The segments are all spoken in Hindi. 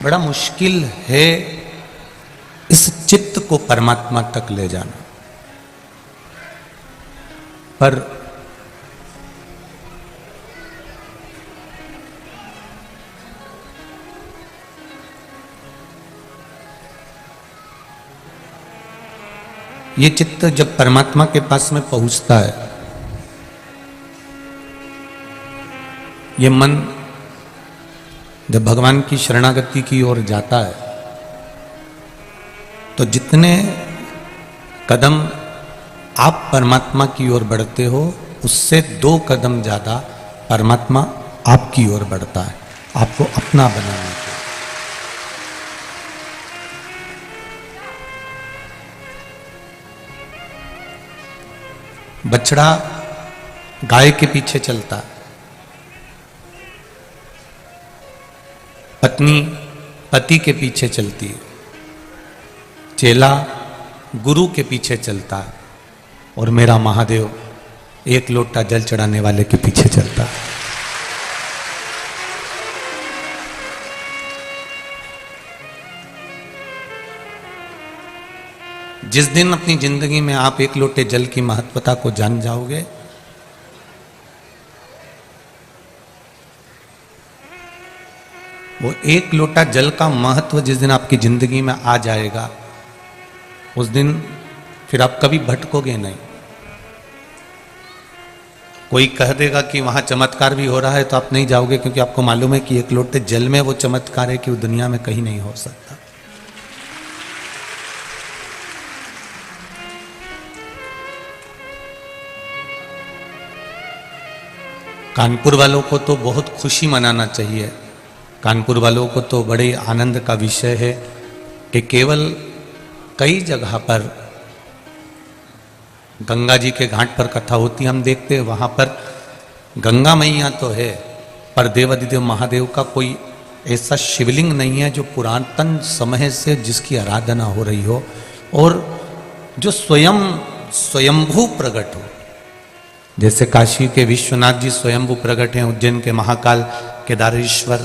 बड़ा मुश्किल है इस चित्त को परमात्मा तक ले जाना। पर ये चित्त जब परमात्मा के पास में पहुंचता है, ये मन जब भगवान की शरणागति की ओर जाता है, तो जितने कदम आप परमात्मा की ओर बढ़ते हो, उससे 2 कदम ज्यादा परमात्मा आपकी ओर बढ़ता है, आपको अपना बनाने के। बछड़ा गाय के पीछे चलता है, पत्नी पति के पीछे चलती है, चेला गुरु के पीछे चलता है, और मेरा महादेव 1 लोटा जल चढ़ाने वाले के पीछे चलता है। जिस दिन अपनी जिंदगी में आप 1 लोटे जल की महत्वता को जान जाओगे, वो 1 लोटा जल का महत्व जिस दिन आपकी जिंदगी में आ जाएगा, उस दिन फिर आप कभी भटकोगे नहीं। कोई कह देगा कि वहां चमत्कार भी हो रहा है, तो आप नहीं जाओगे, क्योंकि आपको मालूम है कि 1 लोटे जल में वो चमत्कार है कि वो दुनिया में कहीं नहीं हो सकता। कानपुर वालों को तो बहुत खुशी मनाना चाहिए। कानपुर वालों को तो बड़े आनंद का विषय है कि केवल कई जगह पर गंगा जी के घाट पर कथा होती, हम देखते हैं वहां पर गंगा मैया तो है, पर देवाधिदेव महादेव का कोई ऐसा शिवलिंग नहीं है जो पुरातन समय से जिसकी आराधना हो रही हो, और जो स्वयंभू प्रकट हो। जैसे काशी के विश्वनाथ जी स्वयंभू प्रकट हैं, उज्जैन के महाकाल, केदारेश्वर,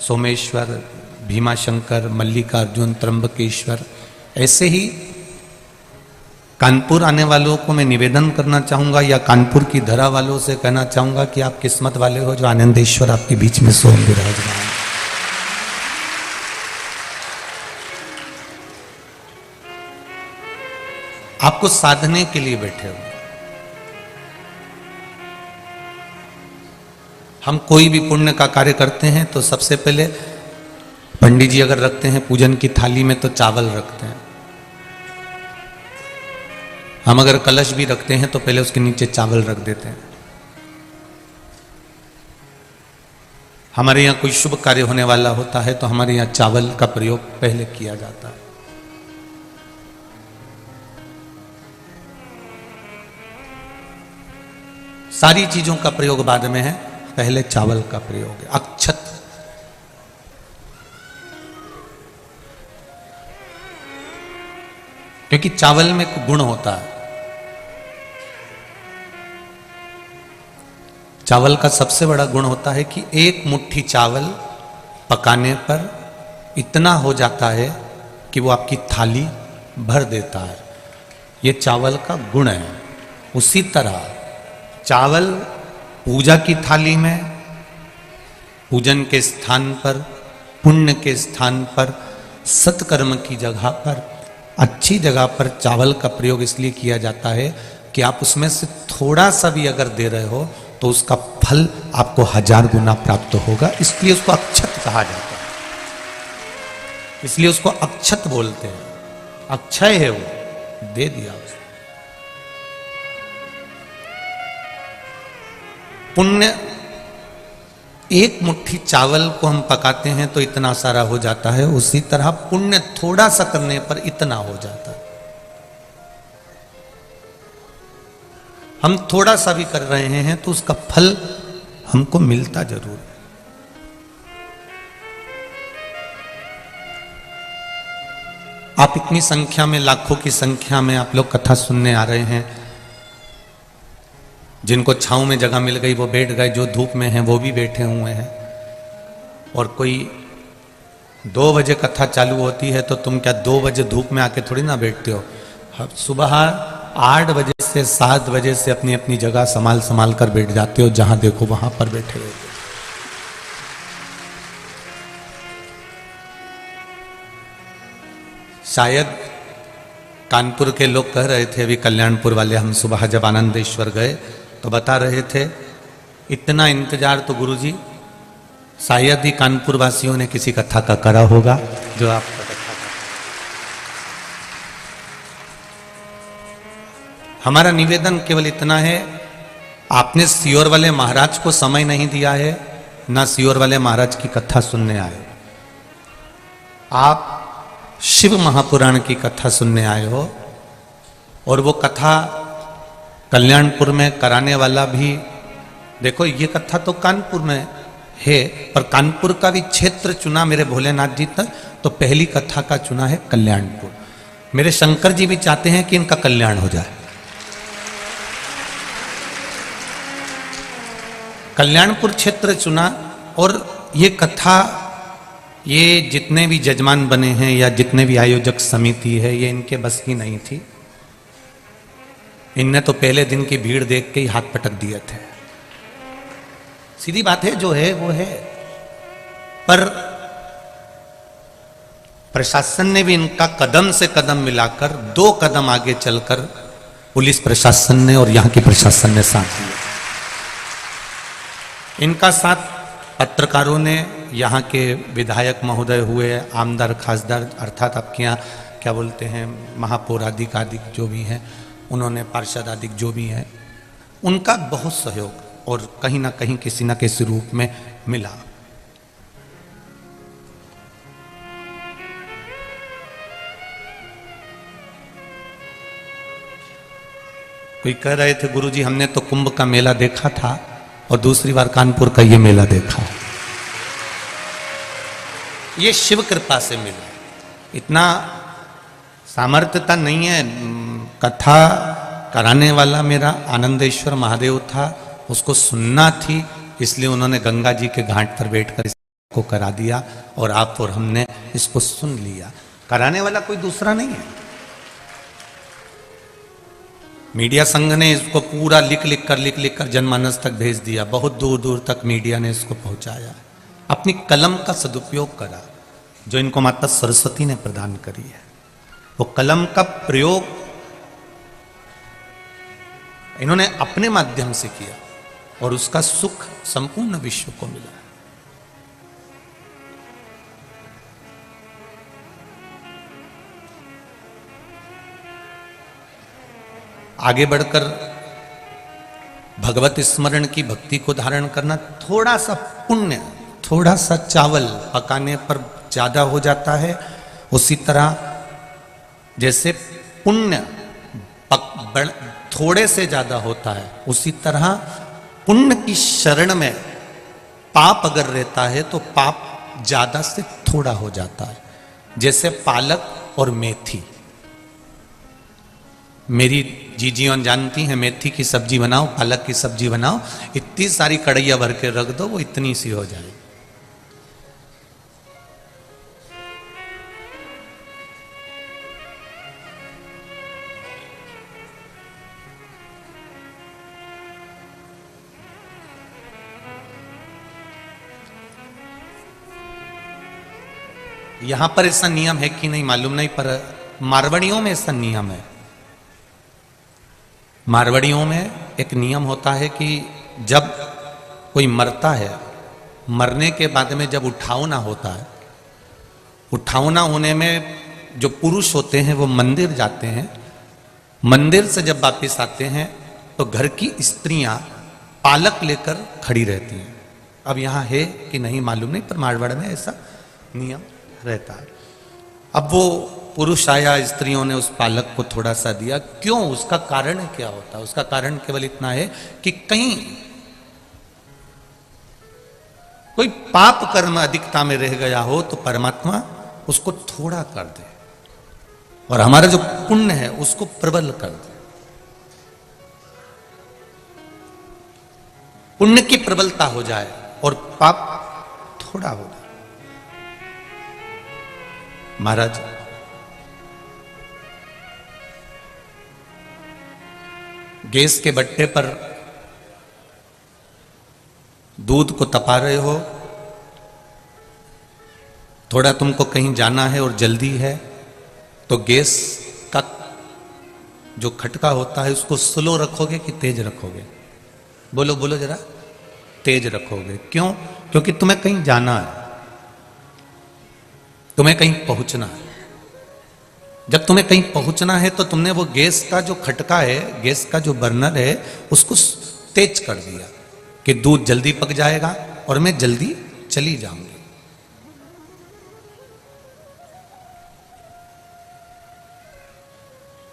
सोमेश्वर, भीमाशंकर, मल्लिकार्जुन, त्र्यंबकेश्वर, ऐसे ही कानपुर आने वालों को मैं निवेदन करना चाहूंगा, या कानपुर की धरा वालों से कहना चाहूंगा कि आप किस्मत वाले हो जो आनंदेश्वर आपके बीच में स्वयं विराजमान। आपको साधने के लिए बैठे हो। हम कोई भी पुण्य का कार्य करते हैं तो सबसे पहले पंडित जी अगर रखते हैं पूजन की थाली में तो चावल रखते हैं। हम अगर कलश भी रखते हैं तो पहले उसके नीचे चावल रख देते हैं। हमारे यहाँ कोई शुभ कार्य होने वाला होता है तो हमारे यहाँ चावल का प्रयोग पहले किया जाता है। सारी चीजों का प्रयोग बाद में है, पहले चावल का प्रयोग है। अक्षत, क्योंकि चावल में गुण होता है। चावल का सबसे बड़ा गुण होता है कि 1 मुट्ठी चावल पकाने पर इतना हो जाता है कि वो आपकी थाली भर देता है। ये चावल का गुण है। उसी तरह चावल पूजा की थाली में, पूजन के स्थान पर, पुण्य के स्थान पर, सत्कर्म की जगह पर, अच्छी जगह पर चावल का प्रयोग इसलिए किया जाता है कि आप उसमें से थोड़ा सा भी अगर दे रहे हो तो उसका फल आपको 1000 गुना प्राप्त होगा। इसलिए उसको अक्षत कहा जाता है, इसलिए उसको अक्षत बोलते हैं। अक्षय है वो, दे दिया उसको। पुण्य, 1 मुट्ठी चावल को हम पकाते हैं तो इतना सारा हो जाता है, उसी तरह पुण्य थोड़ा सा करने पर इतना हो जाता है। हम थोड़ा सा भी कर रहे हैं तो उसका फल हमको मिलता जरूर है। आप इतनी संख्या में, लाखों की संख्या में आप लोग कथा सुनने आ रहे हैं। जिनको छांव में जगह मिल गई वो बैठ गए, जो धूप में हैं वो भी बैठे हुए हैं, और कोई 2 बजे कथा चालू होती है तो तुम क्या 2 बजे धूप में आके थोड़ी ना बैठते हो। सुबह 8 बजे से 7 बजे से अपनी अपनी जगह संभाल संभाल कर बैठ जाते हो, जहां देखो वहां पर बैठे रहते हो। शायद कानपुर के लोग कह रहे थे, अभी कल्याणपुर वाले, हम सुबह जब आनंदेश्वर गए तो बता रहे थे, इतना इंतजार तो गुरुजी शायद ही कानपुर वासियों ने किसी कथा का करा होगा जो आपका कथा का। हमारा निवेदन केवल इतना है, आपने सियोर वाले महाराज को समय नहीं दिया है, ना सियोर वाले महाराज की कथा सुनने आए। आप शिव महापुराण की कथा सुनने आए हो, और वो कथा कल्याणपुर में कराने वाला भी, देखो ये कथा तो कानपुर में है, पर कानपुर का भी क्षेत्र चुना मेरे भोलेनाथ जी तक, तो पहली कथा का चुना है कल्याणपुर। मेरे शंकर जी भी चाहते हैं कि इनका कल्याण हो जाए। कल्याणपुर क्षेत्र चुना, और ये कथा, ये जितने भी जजमान बने हैं या जितने भी आयोजक समिति है, ये इनके बस की नहीं थी। इनने तो पहले दिन की भीड़ देख के ही हाथ पटक दिए थे। सीधी बात है, जो है वो है। पर प्रशासन ने भी इनका कदम से कदम मिलाकर 2 कदम आगे चलकर पुलिस प्रशासन ने और यहां की प्रशासन ने साथ दिया। इनका साथ पत्रकारों ने, यहाँ के विधायक महोदय हुए, आमदार खासदार, अर्थात आपके यहाँ क्या बोलते हैं, महापौर आदिक आदिक जो भी हैं, उन्होंने पार्षद आदिक जो भी हैं, उनका बहुत सहयोग और कहीं ना कहीं किसी न किसी रूप में मिला। कोई कह रहे थे, गुरुजी हमने तो कुंभ का मेला देखा था और दूसरी बार कानपुर का ये मेला देखा। ये शिव कृपा से मिला, इतना सामर्थ्यता नहीं है। कथा कराने वाला मेरा आनंदेश्वर महादेव था, उसको सुनना थी, इसलिए उन्होंने गंगा जी के घाट पर बैठकर इसको करा दिया, और आप और हमने इसको सुन लिया। कराने वाला कोई दूसरा नहीं है। मीडिया संघ ने इसको पूरा लिख लिख कर जनमानस तक भेज दिया, बहुत दूर दूर तक मीडिया ने इसको पहुंचाया। अपनी कलम का सदुपयोग करा, जो इनको माता सरस्वती ने प्रदान करी है। वो कलम का प्रयोग इन्होंने अपने माध्यम से किया, और उसका सुख संपूर्ण विश्व को मिला। आगे बढ़कर भगवत स्मरण की भक्ति को धारण करना, थोड़ा सा पुण्य, थोड़ा सा चावल पकाने पर ज्यादा हो जाता है, उसी तरह जैसे पुण्य थोड़े से ज्यादा होता है, उसी तरह पुण्य की शरण में पाप अगर रहता है तो पाप ज्यादा से थोड़ा हो जाता है। जैसे पालक और मेथी, मेरी जीजियों जानती हैं, मेथी की सब्जी बनाओ, पालक की सब्जी बनाओ, इतनी सारी कढ़ैया भर के रख दो, वो इतनी सी हो जाए। यहां पर ऐसा नियम है कि नहीं मालूम नहीं, पर मारवाड़ियों में ऐसा नियम है। मारवाड़ियों में एक नियम होता है कि जब कोई मरता है, मरने के बाद में जब उठावना होता है, उठावना होने में जो पुरुष होते हैं वो मंदिर जाते हैं। मंदिर से जब वापस आते हैं तो घर की स्त्रियां पालक लेकर खड़ी रहती हैं। अब यहाँ है कि नहीं मालूम नहीं, पर मारवाड़ में ऐसा नियम रहता है। अब वो पुरुष आया, स्त्रियों ने उस पालक को थोड़ा सा दिया। क्यों? उसका कारण क्या होता है? उसका कारण केवल इतना है कि कहीं कोई पाप कर्म अधिकता में रह गया हो तो परमात्मा उसको थोड़ा कर दे, और हमारा जो पुण्य है उसको प्रबल कर दे। पुण्य की प्रबलता हो जाए और पाप थोड़ा हो जाए। महाराज गैस के बट्टे पर दूध को तपा रहे हो, थोड़ा तुमको कहीं जाना है और जल्दी है, तो गैस का जो खटका होता है उसको स्लो रखोगे कि तेज रखोगे? बोलो बोलो जरा। तेज रखोगे। क्यों? क्योंकि तुम्हें कहीं जाना है, तुम्हें कहीं पहुंचना है। जब तुम्हें कहीं पहुंचना है तो तुमने वो गैस का जो खटका है, गैस का जो बर्नर है, उसको तेज कर दिया कि दूध जल्दी पक जाएगा और मैं जल्दी चली जाऊंगी।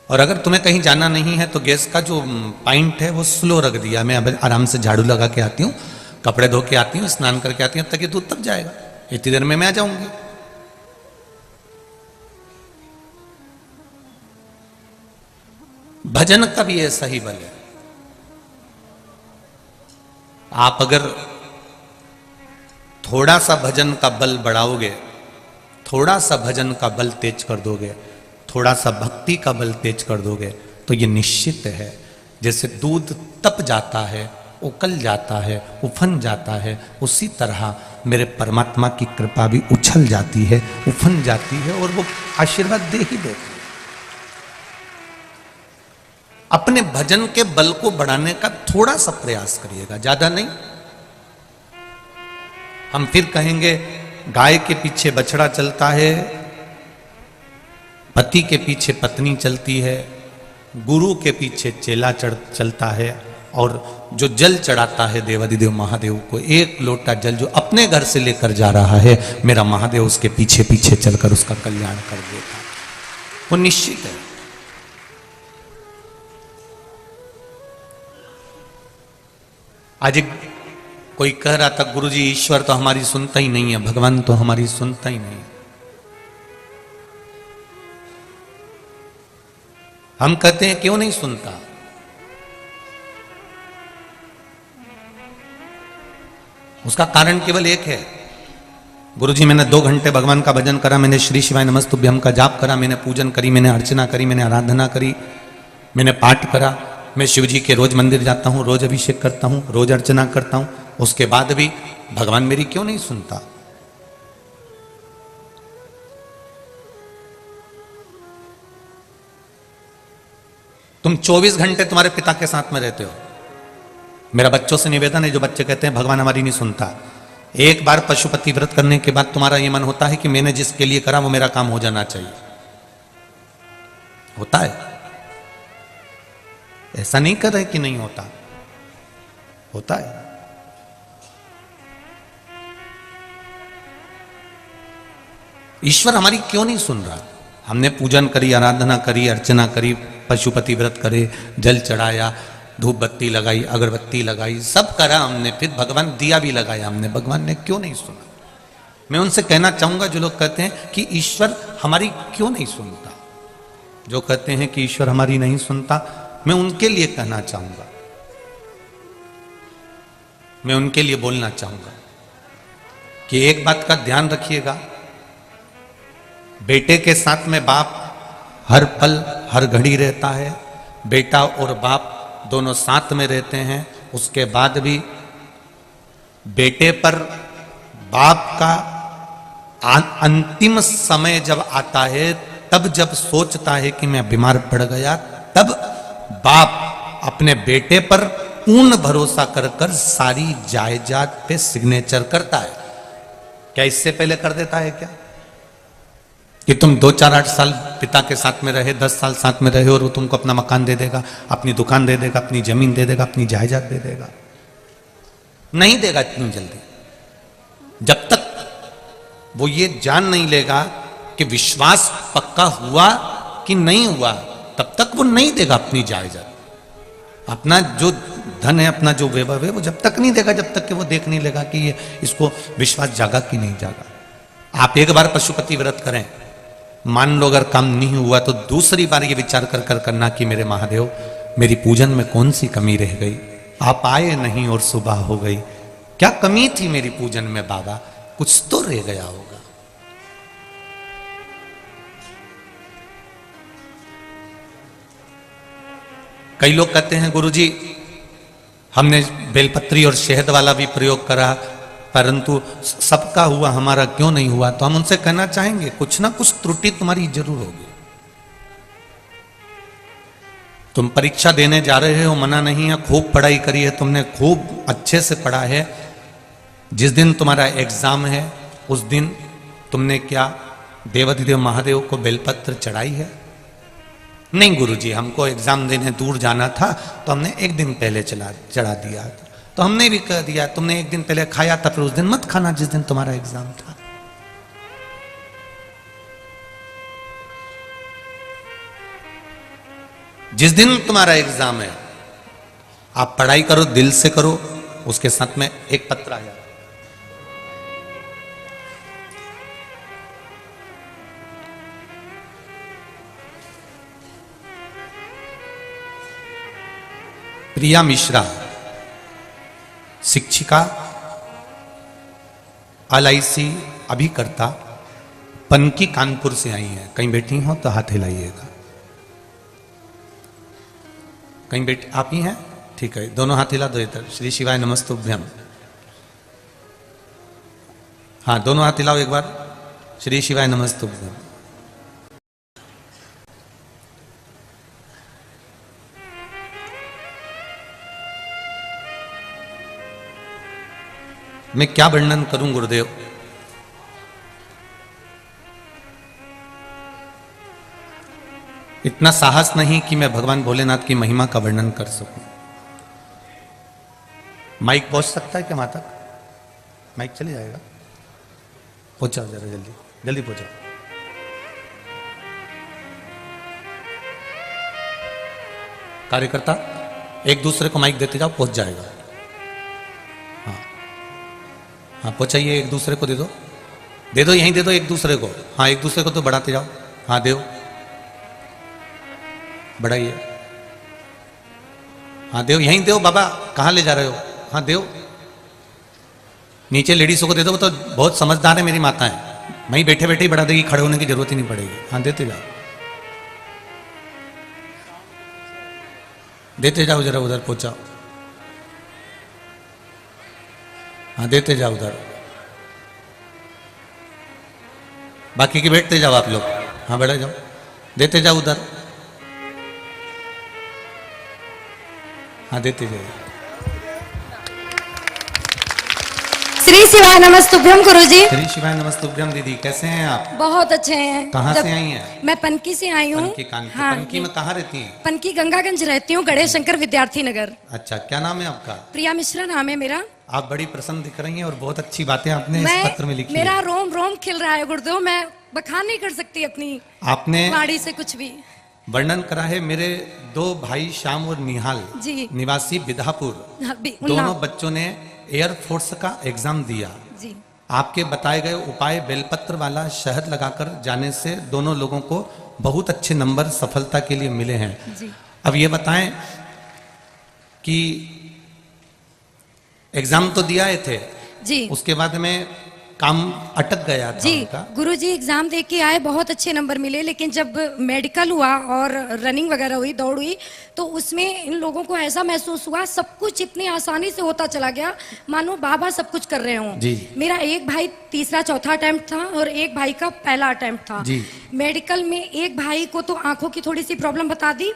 और अगर तुम्हें कहीं जाना नहीं है तो गैस का जो पॉइंट है वो स्लो रख दिया, मैं अब आराम से झाड़ू लगा के आती हूँ, कपड़े धो के आती हूँ, स्नान करके आती हूँ, तब तक ये दूध तक जाएगा, इतनी देर में मैं आ जाऊंगी। भजन का भी ऐसा ही बल है। आप अगर थोड़ा सा भजन का बल बढ़ाओगे, थोड़ा सा भजन का बल तेज कर दोगे, थोड़ा सा भक्ति का बल तेज कर दोगे, तो ये निश्चित है जैसे दूध तप जाता है, उकल जाता है, उफन जाता है, उसी तरह मेरे परमात्मा की कृपा भी उछल जाती है, उफन जाती है और वो आशीर्वाद दे ही देती है। अपने भजन के बल को बढ़ाने का थोड़ा सा प्रयास करिएगा, ज्यादा नहीं। हम फिर कहेंगे गाय के पीछे बछड़ा चलता है, पति के पीछे पत्नी चलती है, गुरु के पीछे चेला चलता है, और जो जल चढ़ाता है देवाधिदेव महादेव को, एक लोटा जल जो अपने घर से लेकर जा रहा है, मेरा महादेव उसके पीछे पीछे चलकर उसका कल्याण कर देता है। वो निश्चित है। आज कोई कह रहा था गुरुजी ईश्वर तो हमारी सुनता ही नहीं है, भगवान तो हमारी सुनता ही नहीं। हम कहते हैं क्यों नहीं सुनता? उसका कारण केवल एक है। गुरुजी मैंने 2 घंटे भगवान का भजन करा, मैंने श्री शिवाय नमस्तुभ्यम का जाप करा, मैंने पूजन करी, मैंने अर्चना करी, मैंने आराधना करी, मैंने पाठ करा, मैं शिव जी के रोज मंदिर जाता हूं, रोज अभिषेक करता हूं, रोज अर्चना करता हूं, उसके बाद भी भगवान मेरी क्यों नहीं सुनता? तुम 24 घंटे तुम्हारे पिता के साथ में रहते हो। मेरा बच्चों से निवेदन है, जो बच्चे कहते हैं भगवान हमारी नहीं सुनता, एक बार पशुपति व्रत करने के बाद तुम्हारा यह मन होता है कि मैंने जिसके लिए करा वो मेरा काम हो जाना चाहिए। होता है? ऐसा नहीं कर रहे कि नहीं होता, होता है। ईश्वर हमारी क्यों नहीं सुन रहा? हमने पूजन करी, आराधना करी, अर्चना करी, पशुपति व्रत करे, जल चढ़ाया, धूप बत्ती लगाई, अगरबत्ती लगाई, सब करा हमने, फिर भगवान दिया भी लगाया हमने, भगवान ने क्यों नहीं सुना? मैं उनसे कहना चाहूंगा जो लोग कहते हैं कि ईश्वर हमारी क्यों नहीं सुनता, जो कहते हैं कि ईश्वर हमारी नहीं सुनता, मैं उनके लिए कहना चाहूंगा, मैं उनके लिए बोलना चाहूंगा कि एक बात का ध्यान रखिएगा, बेटे के साथ में बाप हर पल हर घड़ी रहता है, बेटा और बाप दोनों साथ में रहते हैं, उसके बाद भी बेटे पर बाप का अंतिम समय जब आता है, तब जब सोचता है कि मैं बीमार पड़ गया, तब बाप अपने बेटे पर पूर्ण भरोसा कर कर सारी जायदाद पे सिग्नेचर करता है। क्या इससे पहले कर देता है क्या? कि तुम 2, 4, 8 साल पिता के साथ में रहे, 10 साल साथ में रहे और वो तुमको अपना मकान दे देगा, अपनी दुकान दे देगा, अपनी जमीन दे देगा, अपनी जायदाद दे देगा? नहीं देगा इतनी जल्दी। जब तक वो ये जान नहीं लेगा कि विश्वास पक्का हुआ कि नहीं हुआ, तब तक वो नहीं देगा अपनी जायदाद। अपना जो धन है, अपना जो वैभव है, वो जब तक नहीं देगा जब तक कि वो देख नहीं लेगा कि ये इसको विश्वास जागा कि नहीं जागा। आप एक बार पशुपति व्रत करें, मान लो अगर काम नहीं हुआ तो दूसरी बार ये विचार कर कर करना कि मेरे महादेव मेरी पूजन में कौन सी कमी रह गई, आप आए नहीं और सुबह हो गई, क्या कमी थी मेरी पूजन में बाबा, कुछ तो रह गया होगा। कई लोग कहते हैं गुरुजी हमने बेलपत्री और शहद वाला भी प्रयोग करा, परंतु सबका हुआ हमारा क्यों नहीं हुआ। तो हम उनसे कहना चाहेंगे कुछ ना कुछ त्रुटि तुम्हारी जरूर होगी। तुम परीक्षा देने जा रहे हो, मना नहीं है, खूब पढ़ाई करी है तुमने, खूब अच्छे से पढ़ा है। जिस दिन तुम्हारा एग्जाम है उस दिन तुमने क्या देवाधिदेव महादेव को बेलपत्र चढ़ाई है? नहीं गुरुजी, हमको एग्जाम देने दूर जाना था तो हमने एक दिन पहले चढ़ा दिया। तो हमने भी कह दिया तुमने एक दिन पहले खाया था, फिर उस दिन मत खाना जिस दिन तुम्हारा एग्जाम था। जिस दिन तुम्हारा एग्जाम है आप पढ़ाई करो, दिल से करो, उसके साथ में एक पत्र आया। प्रिया मिश्रा, शिक्षिका, LIC अभिकर्ता, पनकी कानपुर से आई हैं। कहीं बैठी हो तो हाथ हिलाइएगा। कहीं बैठी आप ही हैं? ठीक है, दोनों हाथ हिला दो इधर। श्री शिवाय नमस्तुभ्यम। हाँ, दोनों हाथ हिलाओ एक बार। श्री शिवाय नमस्तुभ्यम। मैं क्या वर्णन करूं गुरुदेव, इतना साहस नहीं कि मैं भगवान भोलेनाथ की महिमा का वर्णन कर सकूं। माइक पहुंच सकता है क्या वहां तक? माइक चले जाएगा? पहुंचाओ जरा, जल्दी जल्दी पहुंचाओ। कार्यकर्ता एक दूसरे को माइक देते जाओ, पहुंच जाएगा। हाँ हाँ, पहुंचाइए, एक दूसरे को दे दो, दे दो, यहीं दे दो एक दूसरे को। हाँ, एक दूसरे को तो बढ़ाते जाओ। हाँ, दो, बढ़ाइए। हाँ, देव, यहीं देव बाबा, कहाँ ले जा रहे हो? हाँ, देव, नीचे लेडीजों को दे दो, वो तो बहुत समझदार है मेरी माता है, वहीं बैठे बैठे ही बढ़ा देगी, खड़े होने की जरूरत ही नहीं पड़ेगी। हाँ, देते जाओ, देते जाओ, जरा उधर पहुंचाओ। हाँ, देते जाओ उधर, बाकी की बैठते जाओ आप लोग। हाँ, बढ़ा जाओ, देते जाओ उधर। हाँ, देते जाइए। श्री शिवाय नमस्तुभ्यम गुरुजी। श्री शिवाय नमस्तुभ्यम। दीदी कैसे हैं आप? बहुत अच्छे हैं। कहाँ से आई हैं? मैं पनकी से आई हूँ। पनकी कानपुर। हाँ, पनकी में कहाँ रहती हैं? पनकी गंगागंज रहती हूँ, गणेश शंकर विद्यार्थी नगर। अच्छा, क्या नाम है आपका? प्रिया मिश्रा नाम है मेरा। आप बड़ी प्रसन्न दिख रही हैं और बहुत अच्छी बातें आपने इस पत्र में लिखी मेरा है। रोम रोम खिल रहा है गुरुदेव, मैं बखान नहीं कर सकती अपनी आपने वाणी से कुछ भी। वर्णन करा है मेरे दो भाई श्याम और निहाल जी, निवासी विधापुर, दोनों बच्चों ने एयरफोर्स का एग्जाम दिया जी। आपके बताए गए उपाय बेलपत्र वाला शहद लगाकर जाने से दोनों लोगों को बहुत अच्छे नंबर सफलता के लिए मिले हैं जी। अब ये बताएं कि एग्जाम तो दिया थे जी, उसके बाद में काम अटक गया था जी। उनका। गुरुजी एग्जाम दे के आए, बहुत अच्छे नंबर मिले, लेकिन जब मेडिकल हुआ और रनिंग वगैरह हुई, दौड़ हुई, तो उसमें इन लोगों को ऐसा महसूस हुआ सब कुछ इतनी आसानी से होता चला गया मानो बाबा सब कुछ कर रहे हों। मेरा एक भाई तीसरा चौथा अटेम्प्ट था और एक भाई का पहला अटेम्प्ट था। मेडिकल में एक भाई को तो आंखों की थोड़ी सी प्रॉब्लम बता दी,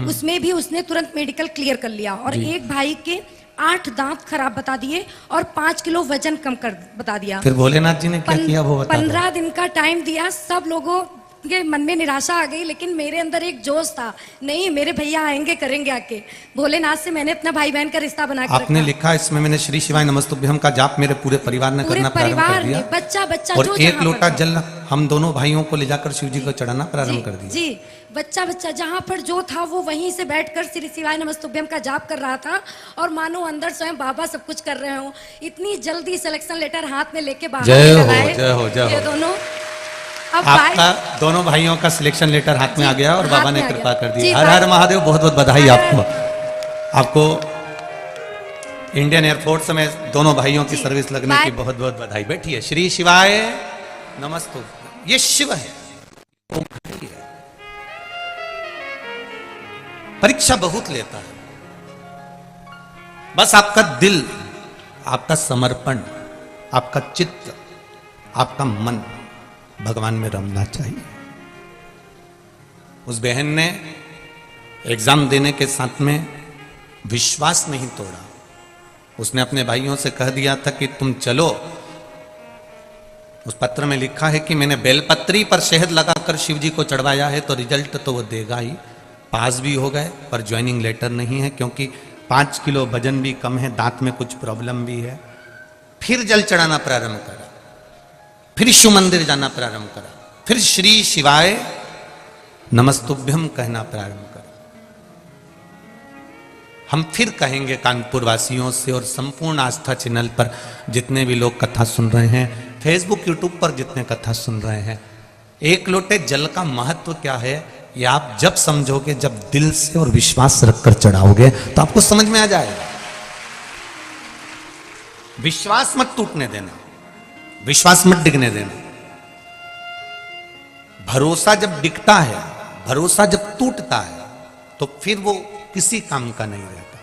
उसमें भी उसने तुरंत मेडिकल क्लियर कर लिया, और एक भाई के 8 दांत खराब बता दिए और 5 किलो वजन कम कर बता दिया। फिर भोलेनाथ जी ने क्या किया वो बता दो। 15 दिन का टाइम दिया, सब लोगों के मन में निराशा आ गई, लेकिन मेरे अंदर एक जोश था, नहीं मेरे भैया आएंगे करेंगे आके। भोलेनाथ से मैंने अपना भाई बहन का रिश्ता बना के आपने लिखा इसमें मैंने श्री शिवाय नमस्तुभ्यम का जाप मेरे पूरे परिवार ने करना प्रारंभ कर दिया, बच्चा बच्चा, और एक लोटा जल हम दोनों भाइयों को ले जाकर शिव जी को चढ़ाना प्रारंभ कर दिया। जी, बच्चा बच्चा जहाँ पर जो था वो वहीं से बैठकर श्री शिवाय नमस्तुभ्यम का जाप कर रहा था, और मानो अंदर स्वयं बाबा सब कुछ कर रहे हो। इतनी जल्दी सिलेक्शन लेटर हाथ में लेके बाहर जय हो ये दोनों। अब आपका दोनों भाइयों का सिलेक्शन लेटर हाथ में आ गया और बाबा ने कृपा कर दी। हर हर महादेव, बहुत बहुत बधाई आपको। आपको इंडियन एयरफोर्स में दोनों भाइयों की सर्विस लगने की बहुत बहुत बधाई। बैठिए। श्री शिवाय नमस्तुभ्यम। ये शिव है, परीक्षा बहुत लेता है। बस आपका दिल, आपका समर्पण, आपका चित्त, आपका मन भगवान में रमना चाहिए। उस बहन ने एग्जाम देने के साथ में विश्वास नहीं तोड़ा। उसने अपने भाइयों से कह दिया था कि तुम चलो। उस पत्र में लिखा है कि मैंने बेलपत्री पर शहद लगाकर शिव जी को चढ़वाया है, तो रिजल्ट तो वो देगा ही। पास भी हो गए, पर ज्वाइनिंग लेटर नहीं है, क्योंकि 5 किलो वजन भी कम है, दांत में कुछ प्रॉब्लम भी है। फिर जल चढ़ाना प्रारंभ करा, फिर शिव मंदिर जाना प्रारंभ करा, फिर श्री शिवाय नमस्तुभ्यम कहना प्रारंभ करा। हम फिर कहेंगे कानपुर वासियों से और संपूर्ण आस्था चैनल पर जितने भी लोग कथा सुन रहे हैं, फेसबुक यूट्यूब पर जितने कथा सुन रहे हैं, एक लोटे जल का महत्व क्या है ये आप जब समझोगे, जब दिल से और विश्वास रखकर चढ़ाओगे, तो आपको समझ में आ जाएगा। विश्वास मत टूटने देना, विश्वास मत डिगने देना। भरोसा जब डिगता है, भरोसा जब टूटता है, तो फिर वो किसी काम का नहीं रहता।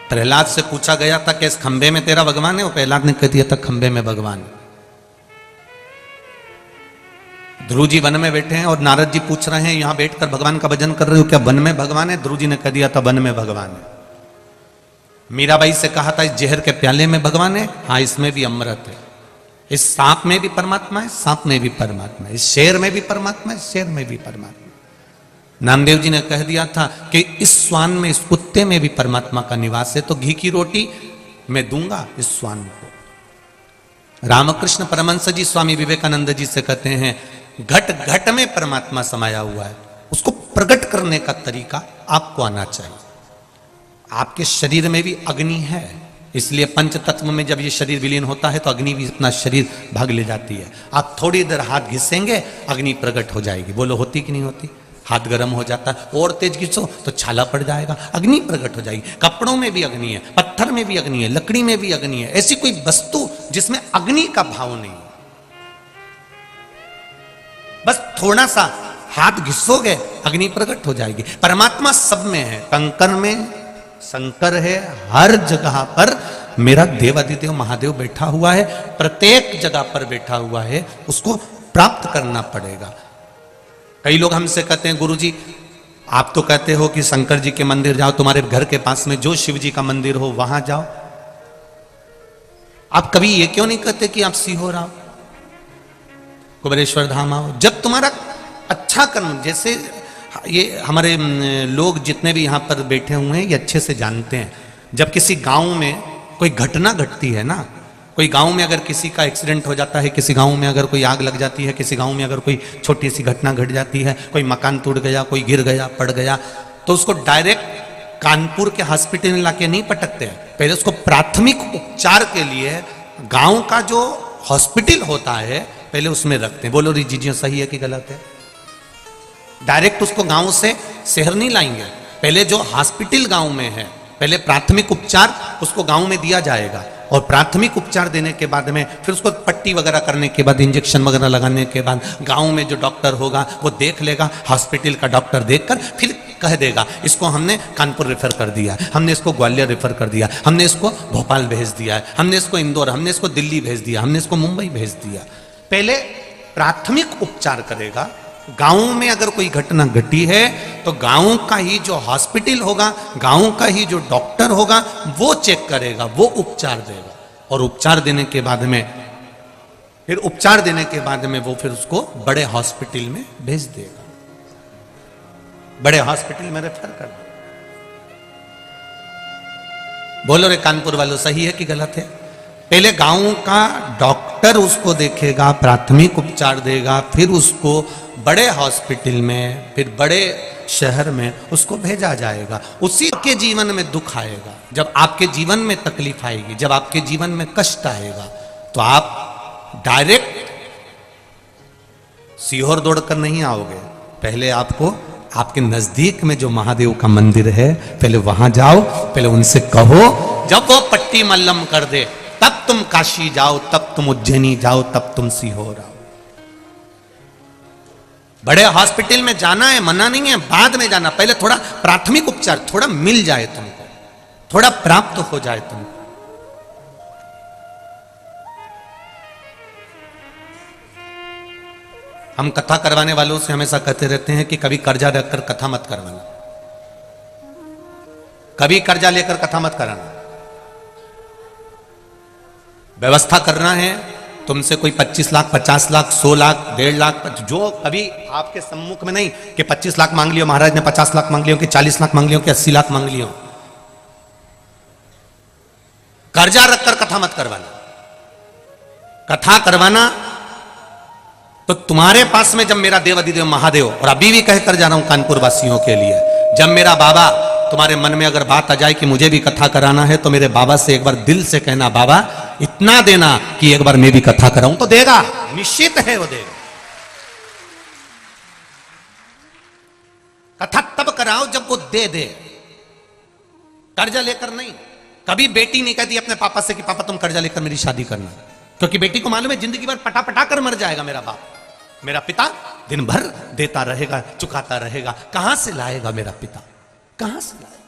प्रहलाद से पूछा गया था कि इस खंबे में तेरा भगवान है, वो प्रहलाद ने कह दिया था खंबे में भगवान है। ध्रुव जी वन में बैठे हैं और नारद जी पूछ रहे हैं यहां बैठकर भगवान का भजन कर रहे हो, क्या वन में भगवान है? ध्रुव जी ने कह दिया था वन में भगवान है। मीराबाई से कहा था इस जहर के प्याले में भगवान है, हाँ इसमें भी अमृत है। इस सांप में भी परमात्मा है, सांप में भी परमात्मा है। इस शेर में भी परमात्मा है, शेर में भी परमात्मा है। नामदेव जी ने कह दिया था कि इस स्वान में, इस कुत्ते में भी परमात्मा का निवास है, तो घी की रोटी मैं दूंगा इस स्वान को। रामकृष्ण परमहंस जी स्वामी विवेकानंद जी से कहते हैं घट घट में परमात्मा समाया हुआ है, उसको प्रकट करने का तरीका आपको आना चाहिए। आपके शरीर में भी अग्नि है, इसलिए पंच तत्व में जब ये शरीर विलीन होता है तो अग्नि भी अपना शरीर भाग ले जाती है। आप थोड़ी देर हाथ घिसेंगे, अग्नि प्रकट हो जाएगी। बोलो होती कि नहीं होती? हाथ गर्म हो जाता है, और तेज घिसो तो छाला पड़ जाएगा, अग्नि प्रकट हो जाएगी। कपड़ों में भी अग्नि है, पत्थर में भी अग्नि है, लकड़ी में भी अग्नि है। ऐसी कोई वस्तु जिसमें अग्नि का भाव नहीं, बस थोड़ा सा हाथ घिसोगे अग्नि प्रकट हो जाएगी। परमात्मा सब में है, कंकर में शंकर है, हर जगह पर मेरा देवादिदेव महादेव बैठा हुआ है, प्रत्येक जगह पर बैठा हुआ है, उसको प्राप्त करना पड़ेगा। कई लोग हमसे कहते हैं गुरुजी आप तो कहते हो कि शंकर जी के मंदिर जाओ, तुम्हारे घर के पास में जो शिव जी का मंदिर हो वहां जाओ, आप कभी ये क्यों नहीं कहते कि आप सीहोर आओ, कुबेरेश्वर धाम आओ? जब तुम्हारा अच्छा कर्म, जैसे ये हमारे लोग जितने भी यहाँ पर बैठे हुए हैं ये अच्छे से जानते हैं, जब किसी गांव में कोई घटना घटती है ना, कोई गांव में अगर किसी का एक्सीडेंट हो जाता है, किसी गांव में अगर कोई आग लग जाती है, किसी गांव में अगर कोई छोटी सी घटना घट जाती है, कोई मकान टूट गया, कोई गिर गया, पड़ गया, तो उसको डायरेक्ट कानपुर के हॉस्पिटल में लाके नहीं पटकते हैं। पहले उसको प्राथमिक उपचार के लिए गांव का जो हॉस्पिटल होता है पहले उसमें रखते हैं। बोलो जी सही है कि गलत है? डायरेक्ट उसको गांव से शहर नहीं लाएंगे, पहले जो हॉस्पिटल गांव में है पहले प्राथमिक उपचार उसको गांव में दिया जाएगा, और प्राथमिक उपचार देने के बाद में फिर उसको पट्टी वगैरह करने के बाद, इंजेक्शन वगैरह लगाने के बाद गांव में जो डॉक्टर होगा वो देख लेगा, हॉस्पिटल का डॉक्टर देखकर फिर कह देगा इसको हमने कानपुर रेफर कर दिया, हमने इसको ग्वालियर रेफर कर दिया, हमने इसको भोपाल भेज दिया, हमने इसको इंदौर, हमने इसको दिल्ली भेज दिया, हमने इसको मुंबई भेज दिया। पहले प्राथमिक उपचार करेगा। गांव में अगर कोई घटना घटी है तो गांव का ही जो हॉस्पिटल होगा, गांव का ही जो डॉक्टर होगा वो चेक करेगा, वो उपचार देगा, और उपचार देने के बाद में फिर उपचार देने के बाद में वो फिर उसको बड़े हॉस्पिटल में भेज देगा, बड़े हॉस्पिटल में रेफर कर देगा। बोलो रे कानपुर वालों सही है कि गलत है? पहले गांव का डॉक्टर उसको देखेगा, प्राथमिक उपचार देगा, फिर उसको बड़े हॉस्पिटल में, फिर बड़े शहर में उसको भेजा जाएगा। उसी के जीवन में दुख आएगा, जब आपके जीवन में तकलीफ आएगी, जब आपके जीवन में कष्ट आएगा, तो आप डायरेक्ट सीहोर दौड़कर नहीं आओगे। पहले आपको आपके नजदीक में जो महादेव का मंदिर है पहले वहां जाओ, पहले उनसे कहो, जब वो पट्टी मल्लम कर दे तब तुम काशी जाओ, तब तुम उज्जैनी जाओ, तब तुम सीहोर आओ। बड़े हॉस्पिटल में जाना है, मना नहीं है, बाद में जाना, पहले थोड़ा प्राथमिक उपचार थोड़ा मिल जाए तुमको, थोड़ा प्राप्त हो जाए तुमको। हम कथा करवाने वालों से हमेशा कहते रहते हैं कि कभी कर्जा रखकर कथा मत करवाना, कभी कर्जा लेकर कथा मत कराना। व्यवस्था करना है, तुमसे कोई 25 लाख 50 लाख 100 लाख 1.5 लाख, जो कभी आपके सम्मुख में नहीं कि 25 लाख मांग लियो महाराज ने, 50 लाख मांग लियो कि 40 लाख मांग लियो कि 80 लाख मांग लियो। कर्जा रखकर कथा मत करवाना। कथा करवाना तो तुम्हारे पास में जब मेरा देव अधिदेव महादेव, और अभी भी कह कर जा रहा हूं कानपुर वासियों के लिए, जब मेरा बाबा तुम्हारे मन में अगर बात आ जाए कि मुझे भी कथा कराना है, तो मेरे बाबा से एक बार दिल से कहना, बाबा इतना देना कि एक बार मैं भी कथा कराऊं, तो देगा, निश्चित है वो देगा। कथा तब कराओ जब वो दे दे, कर्जा लेकर नहीं। कभी बेटी नहीं कहती अपने पापा से कि पापा तुम कर्जा लेकर मेरी शादी करना, क्योंकि बेटी को मालूम है जिंदगी भर पटा पटा कर मर जाएगा मेरा बाप। मेरा पिता दिन भर देता रहेगा, चुकाता रहेगा, कहां से लाएगा मेरा पिता, कहां से लाएगा।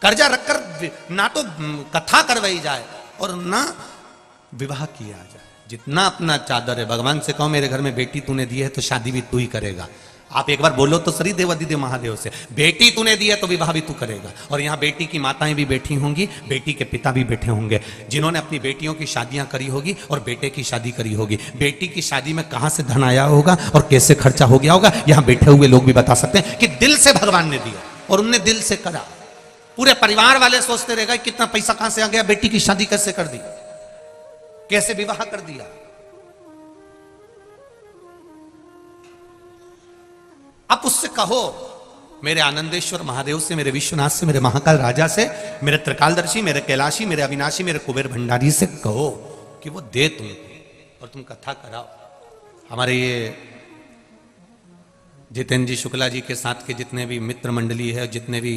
कर्जा रखकर ना तो कथा करवाई जाए और ना विवाह किया जाए। जितना अपना चादर है, भगवान से कहो मेरे घर में बेटी तूने दी है तो शादी भी तू ही करेगा। आप एक बार बोलो तो सरी देव अधिदेव महादेव से, बेटी तूने दी है तो विवाह भी तू करेगा। और यहाँ बेटी की माताएं भी बैठी होंगी, बेटी के पिता भी बैठे होंगे, जिन्होंने अपनी बेटियों की शादियां करी होगी और बेटे की शादी करी होगी। बेटी की शादी में कहां से धन आया होगा और कैसे खर्चा हो गया होगा, यहाँ बैठे हुए लोग भी बता सकते हैं कि दिल से भगवान ने दिया और उनने दिल से करा। पूरे परिवार वाले सोचते रहेगा कितना पैसा कहां से आ गया, बेटी की शादी कैसे कर दी, कैसे विवाह कर दिया। आप उससे कहो, मेरे आनंदेश्वर महादेव से, मेरे विश्वनाथ से, मेरे महाकाल राजा से, मेरे त्रिकालदर्शी, मेरे कैलाशी, मेरे अविनाशी, मेरे कुबेर भंडारी से कहो कि वो दे तुमको और तुम कथा कराओ। हमारे ये जितेंद्र जी शुक्ला जी के साथ के जितने भी मित्र मंडली है, जितने भी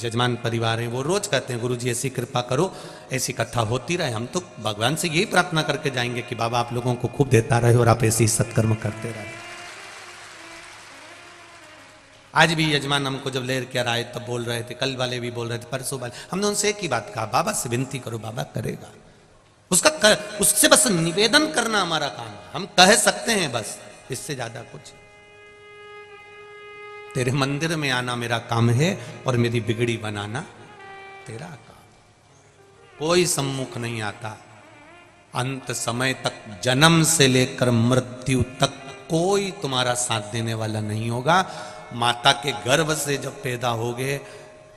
जजमान परिवार हैं, वो रोज कहते हैं गुरु जी ऐसी कृपा करो, ऐसी कथा होती रहे। हम तो भगवान से यही प्रार्थना करके जाएंगे कि बाबा आप लोगों को खूब देता रहे और आप ऐसे ही सत्कर्म करते रहे। आज भी यजमान हमको जब लेर कर आए तब बोल रहे थे, कल वाले भी बोल रहे थे, परसों वाले, हमने उनसे एक ही बात कहा, बाबा से विनती करो, बाबा करेगा। उससे बस निवेदन करना हमारा काम है, हम कह सकते हैं बस, इससे ज्यादा कुछ। तेरे मंदिर में आना मेरा काम है और मेरी बिगड़ी बनाना तेरा काम। कोई सम्मुख नहीं आता, अंत समय तक, जन्म से लेकर मृत्यु तक कोई तुम्हारा साथ देने वाला नहीं होगा। माता के गर्भ से जब पैदा होगे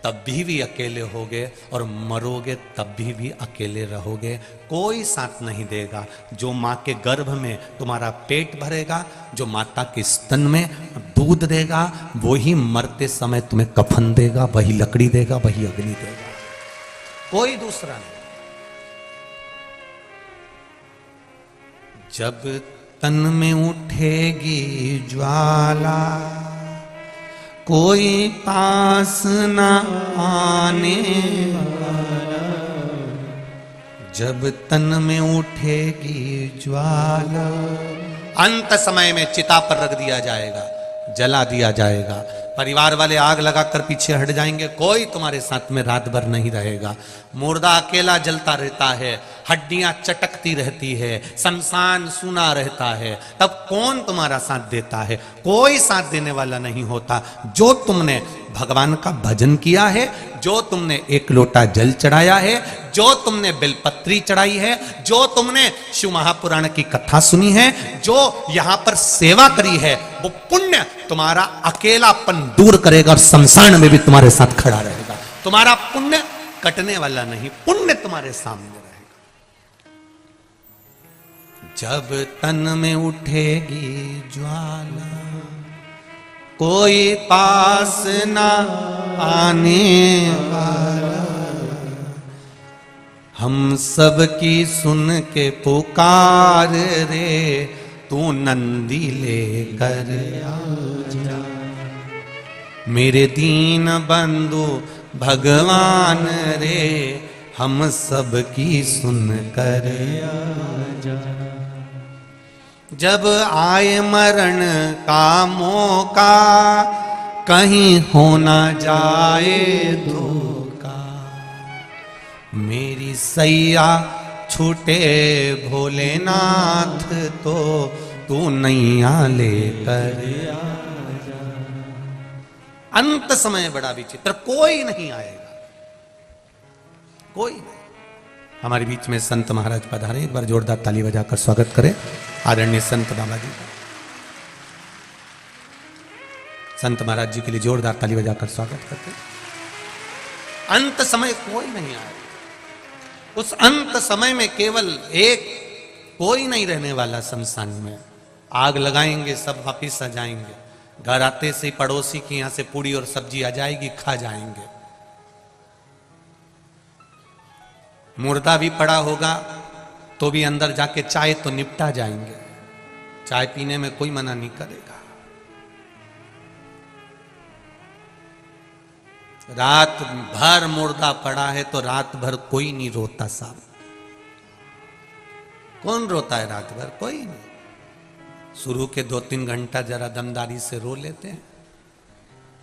तब भी अकेले होगे और मरोगे तब भी अकेले रहोगे, कोई साथ नहीं देगा। जो माँ के गर्भ में तुम्हारा पेट भरेगा, जो माता के स्तन में दूध देगा, वही मरते समय तुम्हें कफन देगा, वही लकड़ी देगा, वही अग्नि देगा, कोई दूसरा नहीं। जब तन में उठेगी ज्वाला, कोई पास न आने वाला। जब तन में उठेगी ज्वाला, अंत समय में चिता पर रख दिया जाएगा, जला दिया जाएगा। परिवार वाले आग लगाकर पीछे हट जाएंगे, कोई तुम्हारे साथ में रात भर नहीं रहेगा। मुर्दा अकेला जलता रहता है, हड्डियां चटकती रहती है, शमशान सूना रहता है, तब कौन तुम्हारा साथ देता है? कोई साथ देने वाला नहीं होता। जो तुमने भगवान का भजन किया है, जो तुमने एक लोटा जल चढ़ाया है, जो तुमने बेलपत्री चढ़ाई है, जो तुमने शिव महापुराण की कथा सुनी है, जो यहां पर सेवा करी है, वो पुण्य तुम्हारा अकेलापन दूर करेगा और शमशान में भी तुम्हारे साथ खड़ा रहेगा। तुम्हारा पुण्य कटने वाला नहीं, पुण्य तुम्हारे सामने रहेगा। जब तन में उठेगी ज्वाला, कोई पास ना आने वाला। हम सब की सुन के पुकार रे, तू नंदी लेकर आजा। मेरे दीन बंधु भगवान रे, हम सब की सुन कर आजा। जब आए मरण का मौका, कहीं हो ना जाए धोखा। मेरी सैया छूटे भोलेनाथ, तो तू नैया लेकर आजा। अंत समय बड़ा विचित्र, कोई नहीं आएगा, कोई नहीं। हमारे बीच में संत महाराज पधारे, एक बार जोरदार ताली बजाकर स्वागत करें आदरणीय संत बाबा जी। संत महाराज जी के लिए जोरदार ताली बजाकर स्वागत करते। अंत समय कोई नहीं आएगा। उस अंत समय में केवल एक, कोई नहीं रहने वाला शमशान में। आग लगाएंगे, सब वापिस आ जाएंगे। घर आते से पड़ोसी के यहां से पूड़ी और सब्जी आ जाएगी, खा जाएंगे। मुर्दा भी पड़ा होगा तो भी अंदर जाके चाय तो निपटा जाएंगे। चाय पीने में कोई मना नहीं करेगा। रात भर मुर्दा पड़ा है तो रात भर कोई नहीं रोता साहब। कौन रोता है रात भर? कोई नहीं। शुरू के 2-3 घंटा जरा दमदारी से रो लेते हैं,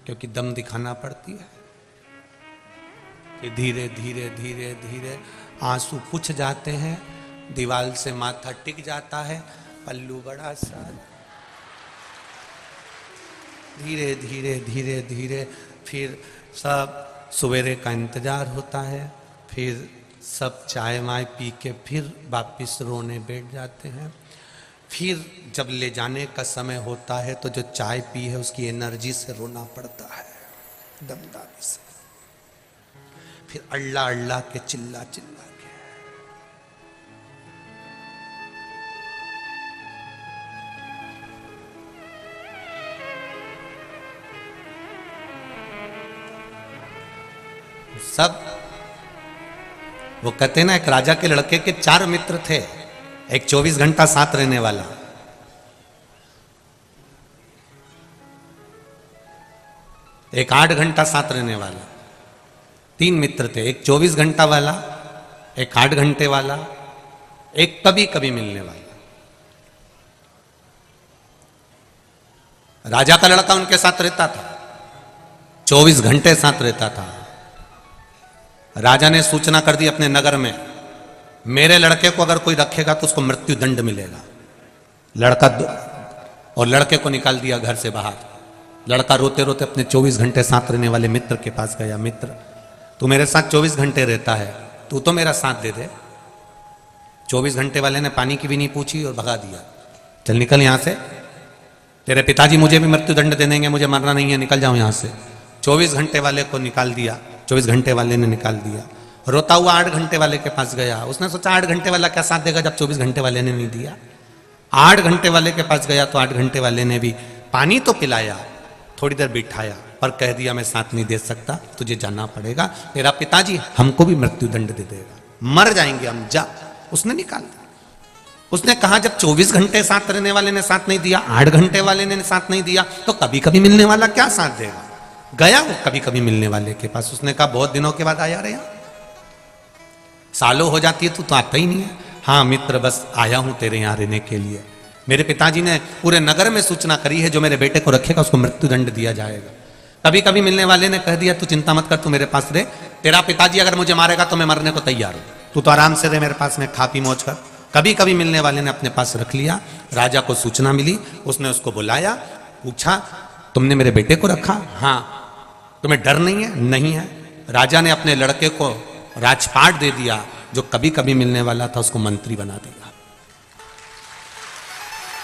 क्योंकि दम दिखाना पड़ती है। कि धीरे धीरे धीरे धीरे आंसू पुछ जाते हैं, दीवार से माथा टिक जाता है, पल्लू बड़ा सा। धीरे धीरे धीरे धीरे फिर सब सवेरे का इंतजार होता है। फिर सब चाय वाय पी के फिर वापिस रोने बैठ जाते हैं। फिर जब ले जाने का समय होता है तो जो चाय पी है उसकी एनर्जी से रोना पड़ता है, दमदारी से। फिर अल्लाह अल्लाह के चिल्ला चिल्ला के। सब वो कहते ना, एक राजा के लड़के के 4 मित्र थे। एक 24 घंटा साथ रहने वाला, एक 8 घंटा साथ रहने वाला। 3 मित्र थे, एक 24 घंटा वाला, एक 8 घंटे वाला, एक कभी कभी मिलने वाला। राजा का लड़का उनके साथ रहता था, 24 घंटे साथ रहता था। राजा ने सूचना कर दी अपने नगर में, मेरे लड़के को अगर कोई रखेगा तो उसको मृत्यु दंड मिलेगा। लड़का और लड़के को निकाल दिया घर से बाहर। लड़का रोते रोते अपने 24 घंटे साथ रहने वाले मित्र के पास गया। मित्र, तू मेरे साथ 24 घंटे रहता है, तू तो मेरा साथ दे दे। 24 घंटे वाले ने पानी की भी नहीं पूछी और भगा दिया। चल निकल यहां से, तेरे पिताजी मुझे भी मृत्यु दंड दे देंगे, मुझे मरना नहीं है, निकल जाओ यहां से। 24 घंटे वाले को निकाल दिया। 24 घंटे वाले ने निकाल दिया। रोता हुआ 8 घंटे वाले के पास गया। उसने सोचा 8 घंटे वाला क्या साथ देगा जब 24 घंटे वाले ने नहीं दिया। 8 घंटे वाले के पास गया तो 8 घंटे वाले ने भी पानी तो पिलाया, थोड़ी देर बिठाया, पर कह दिया मैं साथ नहीं दे सकता, तुझे जाना पड़ेगा, तेरा पिताजी हमको भी मृत्यु दंड दे देगा, मर जाएंगे हम, जा। उसने निकाल दिया। उसने कहा जब 24 घंटे साथ रहने वाले ने साथ नहीं दिया, 8 घंटे वाले ने साथ नहीं दिया, तो कभी कभी मिलने वाला क्या साथ देगा। गया वो कभी कभी मिलने वाले के पास। उसने कहा बहुत दिनों के बाद आया रे, सालों हो जाती है तू तो आता ही नहीं है। हाँ मित्र, बस आया हूं तेरे यहां रहने के लिए। मेरे पिताजी ने पूरे नगर में सूचना करी है, जो मेरे बेटे को रखेगा उसको मृत्यु दंड दिया जाएगा। कभी कभी मिलने वाले ने कह दिया तू चिंता मत कर, तू मेरे पास रहे, तेरा पिताजी अगर मुझे मारेगा तो मैं मरने को तैयार हूं, तू तो आराम से रहे मेरे पास में, खा पी मौज कर। कभी कभी मिलने वाले ने अपने पास रख लिया। राजा को सूचना मिली, उसने उसको बुलाया, पूछा तुमने मेरे बेटे को रखा? हाँ। तुम्हें डर नहीं है? नहीं है। राजा ने अपने लड़के को राजपाट दे दिया, जो कभी कभी मिलने वाला था उसको मंत्री बना दिया।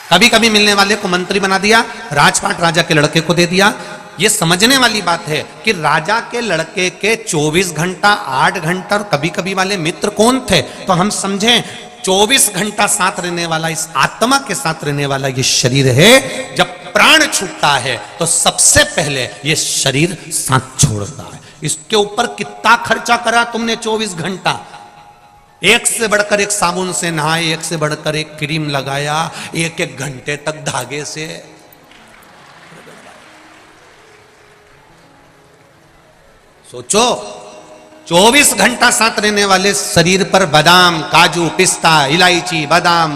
कभी कभी मिलने वाले को मंत्री बना दिया, राजपाट राजा के लड़के को दे दिया। यह समझने वाली बात है कि राजा के लड़के के 24 घंटा, 8 घंटा और कभी कभी वाले मित्र कौन थे, तो हम समझें 24 घंटा साथ रहने वाला, इस आत्मा के साथ रहने वाला ये शरीर है। जब प्राण छूटता है तो सबसे पहले ये शरीर साथ छोड़ता है। इसके ऊपर कितना खर्चा करा तुमने 24 घंटा, एक से बढ़कर एक साबुन से नहाए, एक से बढ़कर एक क्रीम लगाया, एक एक घंटे तक धागे से। सोचो 24 घंटा साथ रहने वाले शरीर पर बादाम, काजू, पिस्ता, इलायची, बादाम,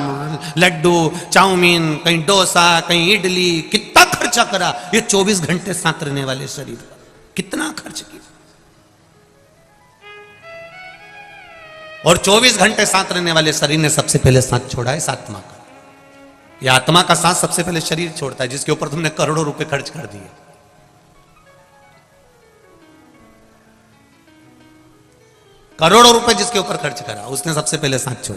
लड्डू, चाउमीन, कहीं डोसा, कहीं इडली, कितना खर्चा करा ये 24 घंटे साथ रहने वाले शरीर पर, कितना खर्च किया। और 24 घंटे साथ रहने वाले शरीर ने सबसे पहले साथ छोड़ा है इस आत्मा का। यह आत्मा का साथ सबसे पहले शरीर छोड़ता है, जिसके ऊपर तुमने करोड़ों रुपए खर्च कर दिए। करोड़ों रुपए जिसके ऊपर खर्च करा, उसने सबसे पहले साथ छोड़ा।